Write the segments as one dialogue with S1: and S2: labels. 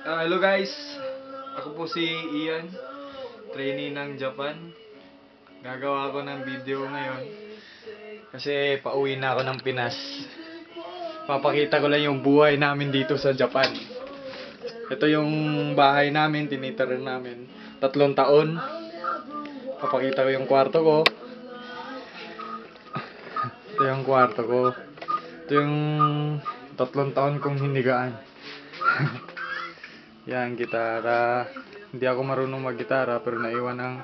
S1: Hello guys, ako po si Ian, trainee ng Japan. Gagawa ko ng video ngayon kasi pauwi na ako ng Pinas. Papakita ko lang yung buhay namin dito sa Japan. Ito yung bahay namin, tinitira namin 3 taon. Papakita ko yung kwarto ko. Ito yung kwarto ko. Ito yung 3 taon kong hinigaan. Yan, gitara. Hindi ako marunong mag-gitara pero naiwan ng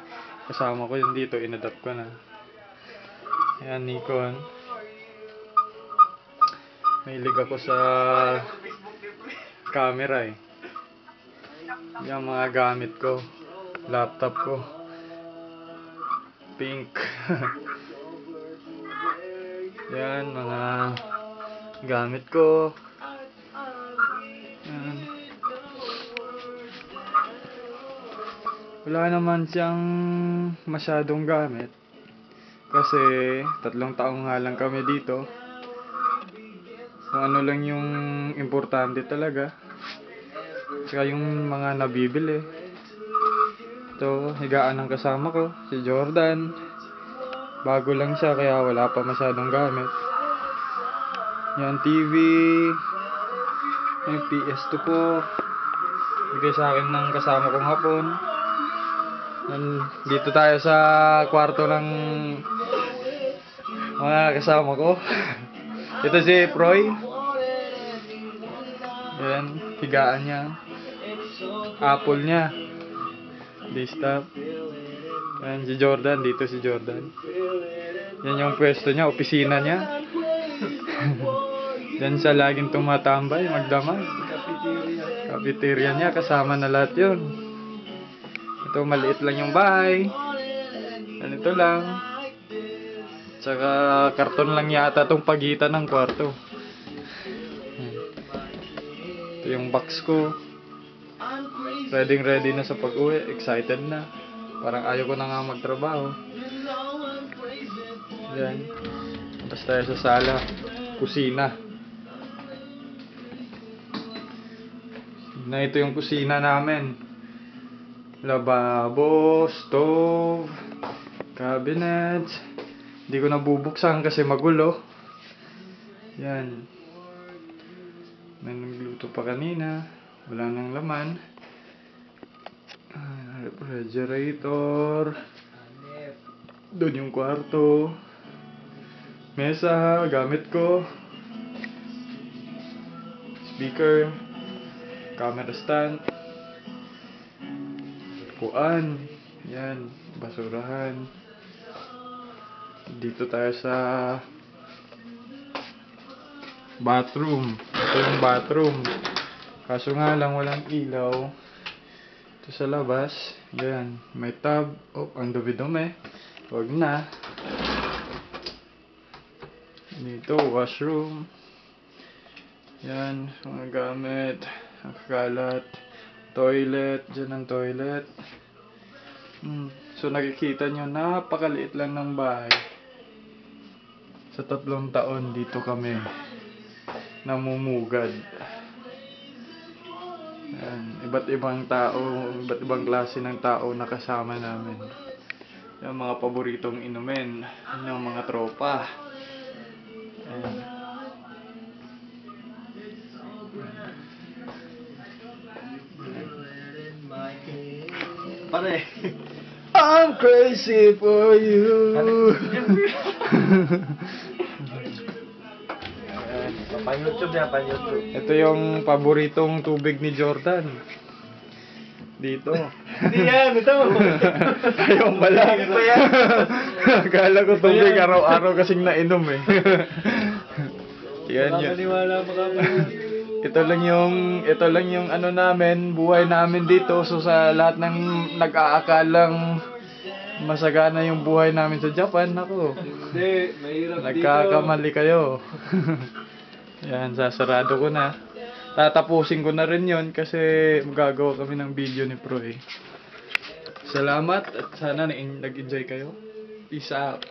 S1: kasama ko yun dito. Inadapt ko na. Yan, Nikon. Mahilig ako sa camera eh. Yan mga gamit ko. Laptop ko. Pink. Yan, mga gamit ko. Yan. Wala naman siyang masyadong gamit kasi 3 taong nga lang kami dito. Kung ano lang yung importante talaga, saka yung mga nabibili. Ito, higaan ng kasama ko, si Jordan. Bago lang siya kaya wala pa masyadong gamit. Yan, TV. Yung PS2 ko, bigay sa akin ng kasama kong hapon. Dito tayo sa kwarto ng mga kasama ko. Ito si Proy. Yan, higaan niya. Apple niya. Desktop. Yan, si Jordan. Dito si Jordan. Yan yung pwesto niya, opisina niya. Yan siya laging tumatambay, magdamag. Cafeteria niya, kasama na lahat yun. Ito, maliit lang yung bahay. Ganito lang. Tsaka karton lang yata itong pagitan ng kwarto. Ito yung box ko. Ready na sa pag-uwi. Excited na. Parang ayaw ko na nga magtrabaho. Yan. Tapos tayo sa sala. Kusina. Na ito yung kusina namin. Lababo, stove, cabinet. Hindi ko nabubuksan kasi magulo. Yan. May nagluto pa kanina. Wala nang laman. Refrigerator. Doon yung kwarto. Mesa, gamit ko. Speaker. Camera stand. Kuan. Yan. Basurahan. Dito tayo sa bathroom. Ito yung bathroom. Kaso nga lang walang ilaw. Ito sa labas. Yan. May tub. Oh, ang dumi-dumi. Huwag na. Dito, washroom. Yan. Mga gamit. Nakakalat. Toilet. Diyan ang toilet. So nakikita nyo, napakaliit lang ng bahay. Sa 3 taon dito kami namumugad. Yan. Iba't ibang tao, iba't ibang klase ng tao nakasama namin. Yung mga paboritong inumin, yung mga tropa. Yan.
S2: Pare,
S1: I'm crazy for you.
S2: pan-YouTube yan, pan-YouTube.
S1: Ito yung paboritong tubig ni Jordan. Dito.
S2: Hindi yan, ito.
S1: Ayaw pala.
S2: Hindi pa yan.
S1: Akala ko tubig araw-araw kasing nainom eh. Yan yun.
S2: Maniwala pa ka pa.
S1: Ito lang yung ano namin, buhay namin dito. So sa lahat ng nag-aakalang masagana yung buhay namin sa Japan, ako.
S2: Hindi, mahirap dito.
S1: Nagkakamali kayo. Yan, sasarado ko na. Tatapusin ko na rin yon kasi magagawa kami ng video ni Proy. Salamat at sana nag-enjoy kayo. Peace out.